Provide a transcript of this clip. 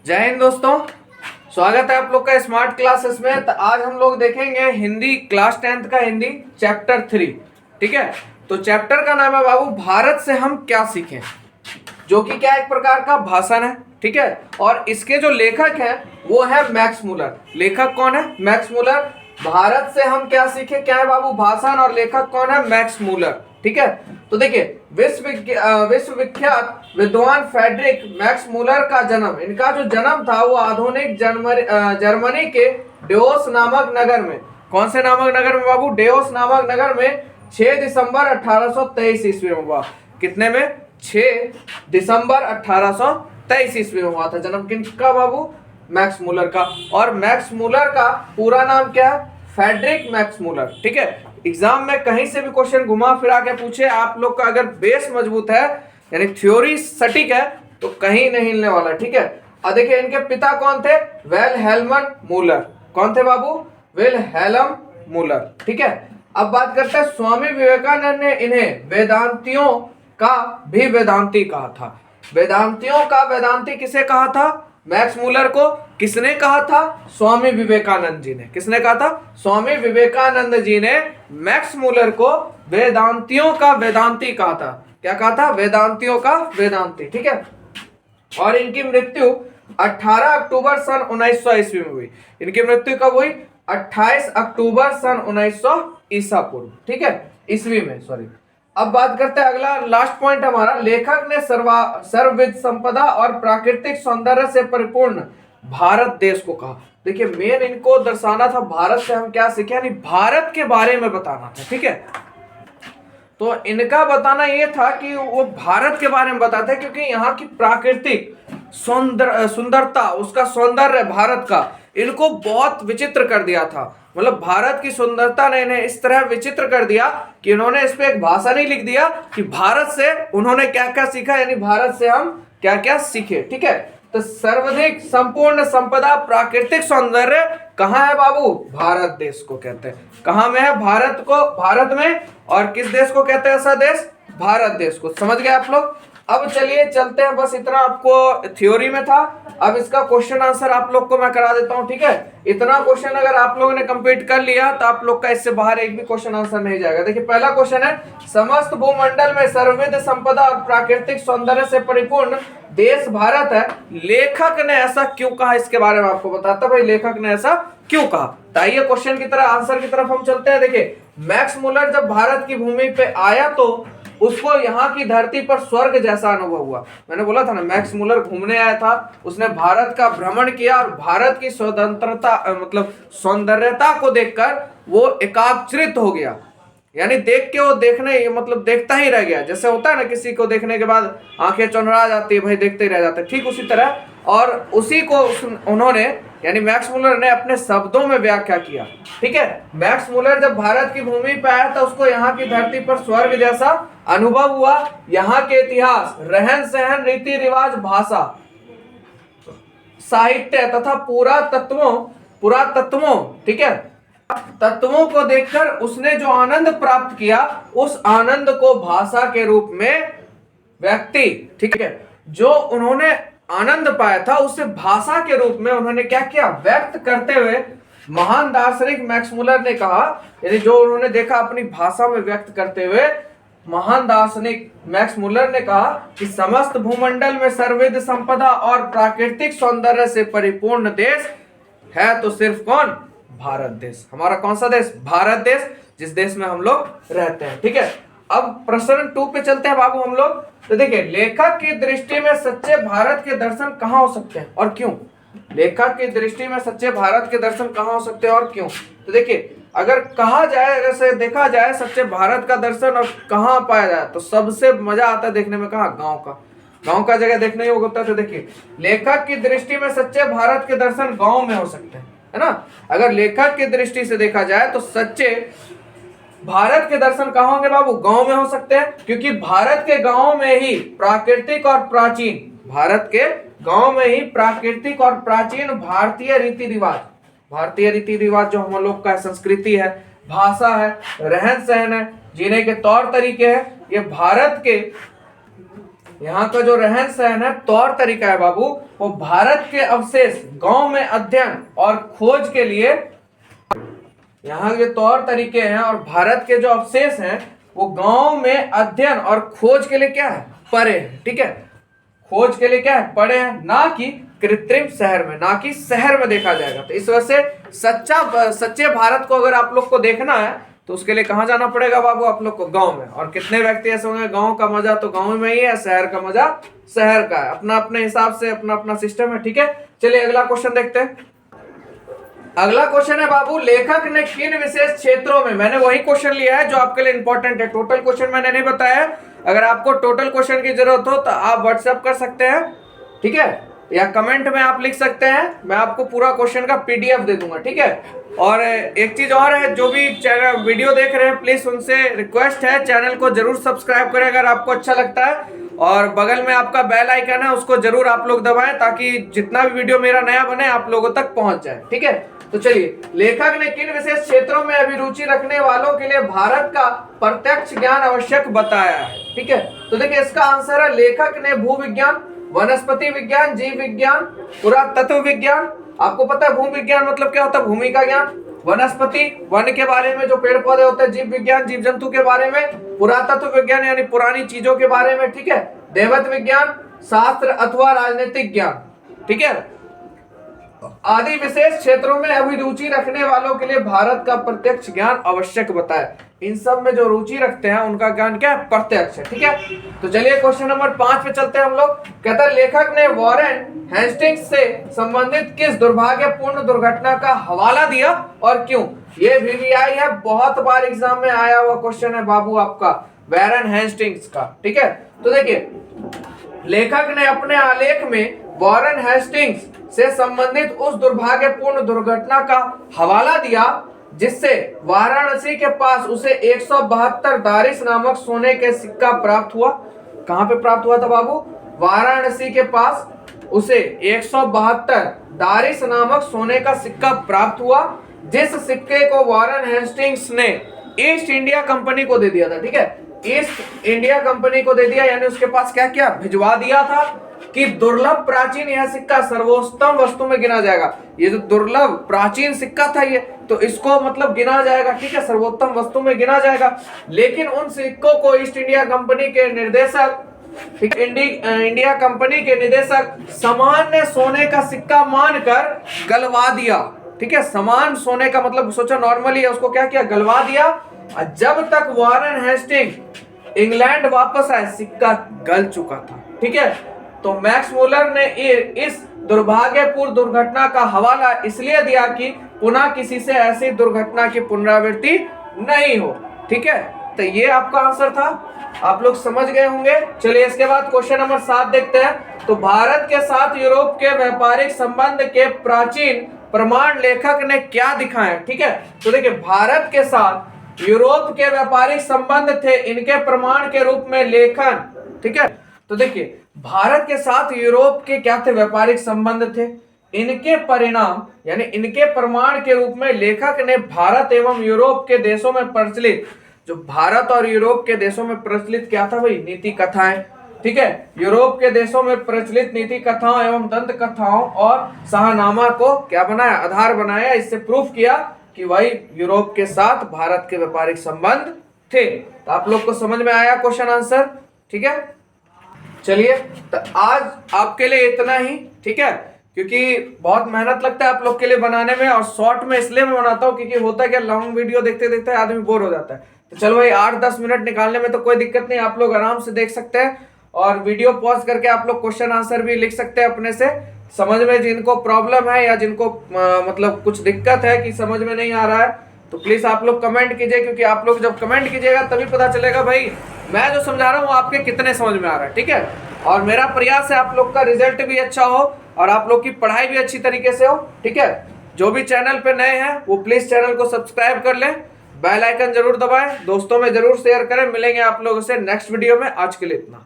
जय हिंद दोस्तों, स्वागत है आप लोग का स्मार्ट क्लासेस में। तो आज हम लोग देखेंगे हिंदी क्लास 10th का हिंदी चैप्टर 3। ठीक है, तो चैप्टर का नाम है बाबू भारत से हम क्या सीखें, जो कि क्या एक प्रकार का भाषण है। ठीक है, और इसके जो लेखक हैं वो है मैक्स मुलर। लेखक कौन है? Max Muller. भारत से हम क्या सीखे क्या है बाबू? भाषण। और लेखक कौन है? Max Muller. ठीक है, तो देखिए विश्व विख्यात विद्वान फ्रेडरिक मैक्स मुलर का जन्म, इनका जो जन्म था वो आधुनिक जर्मनी के डेवोस नामक नगर में। कौन से नामक नगर में बाबू? डेवोस नामक नगर में 6 दिसंबर 1823 ईस्वी में हुआ। कितने में? 6 दिसंबर 1823 ईस्वी में हुआ था जन्म किनका बाबू? मैक्स मुलर का। और मैक्स मुलर का पूरा नाम क्या है? Friedrich Max Muller. ठीक है, एग्जाम में कहीं से भी क्वेश्चन घुमा फिरा के पूछे, आप लोग का अगर बेस मजबूत है यानी थ्योरी सटीक है तो कहीं नहीं हिलने वाला। ठीक है, अब देखिए इनके पिता कौन थे? Wilhelm Müller. कौन थे बाबू? Wilhelm Müller. ठीक है, अब बात करते हैं स्वामी विवेकानंद ने इन्हें वेदांतियों का भी वेदांती कहा था। वेदांतियों का वेदांती किसे कहा था? मैक्स मुलर को। किसने कहा था? स्वामी विवेकानंद जी ने। किसने कहा था? स्वामी विवेकानंद जी ने मैक्स मुलर को वेदांतियों का वेदांती कहा था। क्या कहा था? वेदांतियों का वेदांती। ठीक है, और इनकी मृत्यु 18 अक्टूबर सन 1900 ईस्वी में हुई। इनकी मृत्यु कब हुई? 28 अक्टूबर सन 1900 ईसा पूर्व। ठीक है, ईस्वी में, सॉरी। अब बात करते हैं अगला लास्ट पॉइंट हमारा। लेखक ने सर्वविध संपदा और प्राकृतिक सौंदर्य से परिपूर्ण भारत देश को कहा। देखिए मेन इनको दर्शाना था भारत से हम क्या सीखे, यानी भारत के बारे में बताना था। ठीक है, तो इनका बताना ये था कि वो भारत के बारे में बताते हैं क्योंकि यहाँ की प्राकृतिक सुंदरता, उसका सौंदर्य भारत का इनको बहुत विचित्र कर दिया था। मतलब भारत की सुंदरता ने इन्हें इस तरह विचित्र कर दिया कि उन्होंने इस पे एक भाषण ही लिख दिया कि भारत से उन्होंने क्या क्या सीखा, यानी भारत से हम क्या क्या सीखे। ठीक है, तो सर्वाधिक संपूर्ण संपदा प्राकृतिक सौंदर्य कहाँ है बाबू? भारत देश को कहते हैं। कहाँ में है? भारत को, भारत में। और किस देश को कहते हैं ऐसा देश? भारत देश को। समझ गए आप लोग? अब चलिए चलते हैं, बस इतना आपको थ्योरी में था। अब इसका क्वेश्चन आंसर आप लोग को मैं करा देता हूं। ठीक है, इतना क्वेश्चन अगर आप लोगों ने कंप्लीट कर लिया तो आप लोग का इससे बाहर एक भी क्वेश्चन आंसर नहीं जाएगा। देखिए पहला क्वेश्चन है, समस्त भूमंडल में सर्वविध संपदा और प्राकृतिक सौंदर्य से परिपूर्ण देश भारत है, लेखक ने ऐसा क्यों कहा? इसके बारे में आपको बताता भाई लेखक ने ऐसा क्यों कहा। तो आइए क्वेश्चन की तरह आंसर की तरफ हम चलते हैं। देखिए मैक्स मुलर जब भारत की भूमि पे आया तो उसको यहाँ की धरती पर स्वर्ग जैसा अनुभव हुआ। मैंने बोला था ना, मैक्स मुलर घूमने आया था, उसने भारत का भ्रमण किया और भारत की स्वतंत्रता मतलब सौंदर्यता को देखकर वो एकाग्रचित हो गया। यानी देख के वो देखने मतलब देखता ही रह गया। जैसे होता है ना किसी को देखने के बाद आंखें चौंधरा जाती है, भाई देखते ही रह जाते हैं, ठीक उसी तरह। और उसी को उन्होंने यानी मैक्स मुलर ने अपने शब्दों में व्याख्या किया। ठीक है, मैक्स मुलर जब भारत की भूमि पर आया था उसको यहाँ की धरती पर स्वर्ग जैसा अनुभव हुआ। यहाँ के इतिहास, रहन सहन, रीति रिवाज, भाषा, साहित्य तथा पुरातत्वों, ठीक है, तत्वों को देखकर उसने जो आनंद प्राप्त किया उस आनंद को भाषा के रूप में व्यक्ति, ठीक है, जो उन्होंने आनंद पाया था उसे भाषा के रूप में उन्होंने क्या किया? व्यक्त करते हुए महान दार्शनिक मैक्स मुलर ने कहा, यानी जो उन्होंने देखा अपनी भाषा में व्यक्त करते हुए महान दार्शनिक मैक्स मुलर ने कहा कि समस्त भूमंडल में सर्वविध संपदा और प्राकृतिक सौंदर्य से परिपूर्ण देश है तो सिर्फ कौन? भारत देश। हमारा कौन सा देश? भारत देश, जिस देश में हम लोग रहते हैं। ठीक है, अब प्रश्न 2 पे चलते हैं बाबू हम लोग। तो देखिए लेखक की दृष्टि में सच्चे भारत के दर्शन कहाँ हो सकते हैं और क्यों? लेखक की दृष्टि में सच्चे भारत के दर्शन कहाँ हो सकते हैं और क्यों? तो देखिए अगर कहा जाए, अगर से देखा जाए सच्चे भारत का दर्शन और कहाँ पाया जाए तो सबसे मजा आता है देखने में कहाँ? गांव का जगह देखने योग्य होता है। तो देखिए लेखक की दृष्टि में सच्चे भारत के दर्शन गांव में हो सकते हैं, है ना। अगर लेखक की दृष्टि से देखा जाए तो सच्चे भारत के दर्शन कहाँ होंगे बाबू? गांव में हो सकते हैं, क्योंकि भारत के गांव में ही प्राकृतिक और प्राचीन, भारत के गांव में ही प्राकृतिक और प्राचीन भारतीय रीति रिवाज जो हम लोग का संस्कृति है, भाषा है, रहन सहन है, जीने के तौर तरीके हैं, ये भारत के यहाँ का जो रहन सहन है, तौर तरीका है बाबू, वो भारत के अवशेष गांव में अध्ययन और खोज के लिए, यहाँ के तौर तरीके हैं और भारत के जो अवशेष हैं वो गांव में अध्ययन और खोज के लिए क्या है, पड़े हैं। ठीक है, खोज के लिए क्या है, पड़े हैं, ना कि कृत्रिम शहर में, ना कि शहर में देखा जाएगा। तो इस वजह से सच्चे भारत को अगर आप लोग को देखना है तो उसके लिए कहाँ जाना पड़ेगा बाबू, आप लोग को गांव में। और कितने व्यक्ति ऐसे होंगे, गांव का मजा तो गांव में ही है, शहर का मजा शहर का है, अपना अपने हिसाब से अपना अपना सिस्टम है। ठीक है, चलिए अगला क्वेश्चन देखते हैं। अगला क्वेश्चन है बाबू, लेखक ने किन विशेष क्षेत्रों में, मैंने वही क्वेश्चन लिया है जो आपके लिए इंपॉर्टेंट है, टोटल क्वेश्चन मैंने नहीं बताया। अगर आपको टोटल क्वेश्चन की जरूरत हो तो आप व्हाट्सएप कर सकते हैं, ठीक है, या कमेंट में आप लिख सकते हैं, मैं आपको पूरा क्वेश्चन का पीडीएफ दे दूंगा। ठीक है, और एक चीज और है, जो भी चैनल वीडियो देख रहे हैं प्लीज उनसे रिक्वेस्ट है चैनल को जरूर सब्सक्राइब करें अगर आपको अच्छा लगता है, और बगल में आपका बेल आइकन है उसको जरूर आप लोग दबाएं ताकि जितना भी वीडियो मेरा नया बने आप लोगों तक पहुंच जाए। ठीक है, तो चलिए, लेखक ने किन विशेष क्षेत्रों में अभिरुचि रखने वालों के लिए भारत का प्रत्यक्ष ज्ञान आवश्यक बताया है। ठीक है, तो देखिए इसका आंसर है, लेखक ने भूविज्ञान, वनस्पति विज्ञान, जीव विज्ञान, पुरातत्व विज्ञान, आपको पता है भू विज्ञान मतलब क्या होता है, भूमि का ज्ञान, वनस्पति वन के बारे में जो पेड़ पौधे होते हैं, जीव विज्ञान जीव जंतु के बारे में, पुरातत्व विज्ञान यानी पुरानी चीजों के बारे में, ठीक है, दैवत विज्ञान, शास्त्र अथवा राजनीतिक ज्ञान, ठीक है, आदि विशेष क्षेत्रों में अभिरुचि रखने वालों के लिए भारत का प्रत्यक्ष ज्ञान आवश्यक बताया। इन सब में जो रुचि रखते हैं उनका ज्ञान क्या है, प्रत्यक्ष है। ठीक है, तो चलिए क्वेश्चन नंबर 5 पे चलते हैं हम लोग। कहता है, लेखक ने वॉरेन हेस्टिंग्स से संबंधित किस दुर्भाग्यपूर्ण दुर्घटना का हवाला दिया और क्यों। ये VVI है, बहुत बार एग्जाम में आया हुआ क्वेश्चन है बाबू आपका, वॉरेन हेस्टिंग्स का। ठीक है, तो देखिए लेखक ने अपने आलेख में वॉरेन हेस्टिंग्स से संबंधित उस दुर्भाग्यपूर्ण दुर्घटना का हवाला दिया जिससे वाराणसी के पास उसे 172 दारिश नामक सोने के सिक्का प्राप्त हुआ। कहां पे प्राप्त हुआ था बाबू, वाराणसी के पास उसे 172 दारिश नामक सोने का सिक्का प्राप्त हुआ, जिस सिक्के को वॉरेन हेस्टिंग्स ने ईस्ट इंडिया कंपनी को दे दिया था। ठीक है, ईस्ट इंडिया कंपनी को दे दिया, यानी उसके पास क्या क्या भिजवा दिया था कि दुर्लभ प्राचीन यह सिक्का सर्वोत्तम वस्तु में गिना जाएगा। ये जो दुर्लभ प्राचीन सिक्का था ये, तो इसको मतलब गिना जाएगा, ठीक है, सर्वोत्तम वस्तु में गिना जाएगा। लेकिन उन सिक्कों को ईस्ट इंडिया कंपनी के निर्देशक, इंडिया कंपनी के निदेशक सामान्य सोने का सिक्का मानकर गलवा दिया। ठीक है, समान सोने का मतलब सोचो नॉर्मली है, उसको क्या किया, गलवा दिया। जब तक वॉरेन हेस्टिंग इंग्लैंड वापस आए सिक्का गल चुका था। ठीक है, तो मैक्स मुलर ने इस दुर्भाग्यपूर्ण दुर्घटना का हवाला इसलिए दिया कि पुनः किसी से ऐसी दुर्घटना की पुनरावृत्ति नहीं हो। ठीक है, तो ये आपका आंसर था, आप लोग समझ गए होंगे। चलिए इसके बाद क्वेश्चन नंबर 7 देखते हैं। तो भारत के साथ यूरोप के व्यापारिक संबंध के प्राचीन प्रमाण लेखक ने क्या दिखाए। ठीक है, तो देखिए भारत के साथ यूरोप के व्यापारिक संबंध थे, इनके प्रमाण के रूप में लेखन। ठीक है, तो देखिए भारत के साथ यूरोप के क्या थे, व्यापारिक संबंध थे, इनके परिणाम यानी इनके प्रमाण के रूप में लेखक ने भारत एवं यूरोप के देशों में प्रचलित, जो भारत और यूरोप के देशों में प्रचलित क्या था भाई, नीति कथाएं। ठीक है, यूरोप के देशों में प्रचलित नीति कथाओं एवं दंत कथाओं और शाहनामा को क्या बनाया, आधार बनाया। इससे प्रूफ किया कि भाई यूरोप के साथ भारत के व्यापारिक संबंध थे। तो आप लोग को समझ में आया क्वेश्चन आंसर। ठीक है, चलिए तो आज आपके लिए इतना ही। ठीक है, क्योंकि बहुत मेहनत लगता है आप लोग के लिए बनाने में, और शॉर्ट में इसलिए मैं बनाता हूँ क्योंकि होता है क्या, लॉन्ग वीडियो देखते देखते आदमी बोर हो जाता है। तो चलो भाई 8-10 मिनट निकालने में तो कोई दिक्कत नहीं, आप लोग आराम से देख सकते हैं, और वीडियो पॉज करके आप लोग क्वेश्चन आंसर भी लिख सकते हैं अपने से। समझ में जिनको प्रॉब्लम है या जिनको मतलब कुछ दिक्कत है कि समझ में नहीं आ रहा है, तो प्लीज आप लोग कमेंट कीजिए, क्योंकि आप लोग जब कमेंट कीजिएगा तभी पता चलेगा भाई मैं जो समझा रहा हूँ आपके कितने समझ में आ रहा है। ठीक है, और मेरा प्रयास है आप लोग का रिजल्ट भी अच्छा हो और आप लोग की पढ़ाई भी अच्छी तरीके से हो। ठीक है, जो भी चैनल पे नए हैं वो प्लीज चैनल को सब्सक्राइब कर लें, बेल आइकन जरूर दबाएं, दोस्तों में जरूर शेयर करें। मिलेंगे आप लोगों से नेक्स्ट वीडियो में, आज के लिए इतना।